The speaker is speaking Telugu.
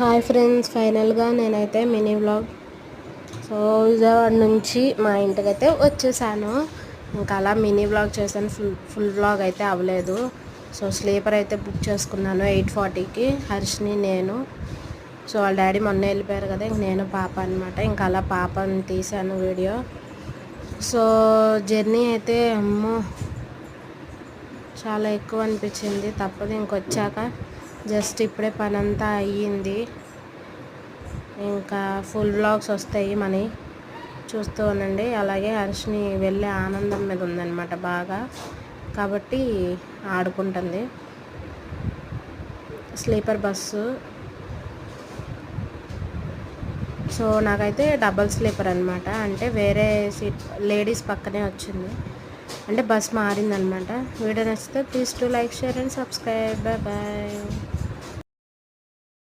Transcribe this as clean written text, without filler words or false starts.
హాయ్ ఫ్రెండ్స్, ఫైనల్గా నేనైతే మినీ వ్లాగ్ విజయవాడ నుంచి మా ఇంటికైతే వచ్చేసాను. ఇంకా అలా మినీ వ్లాగ్ చేశాను. ఫుల్ వ్లాగ్ అయితే అవ్వలేదు. స్లీపర్ అయితే బుక్ చేసుకున్నాను 8:40కి. హర్షిని, నేను. వాళ్ళ డాడీ మొన్న వెళ్ళిపోయారు కదా, ఇంక నేను పాప అనమాట. ఇంకా అలా పాపని తీశాను వీడియో. జర్నీ అయితే అమ్మో చాలా ఎక్కువ అనిపించింది. తప్పదు, ఇంకొచ్చాక జస్ట్ ఇప్పుడే పని అంతా అయ్యింది. ఇంకా ఫుల్ వ్లాగ్స్ వస్తాయి మనీ చూస్తూ ఉండండి. అలాగే హర్షిని వెళ్ళే ఆనందం మీద ఉందన్నమాట బాగా, కాబట్టి ఆడుకుంటుంది. Sleeper bus. నాకైతే డబల్ స్లీపర్ అనమాట. అంటే వేరే సీట్ లేడీస్ పక్కనే వచ్చింది, అంటే బస్ మారిందనమాట. వీడియో నచ్చితే please to like, share and subscribe. Bye bye.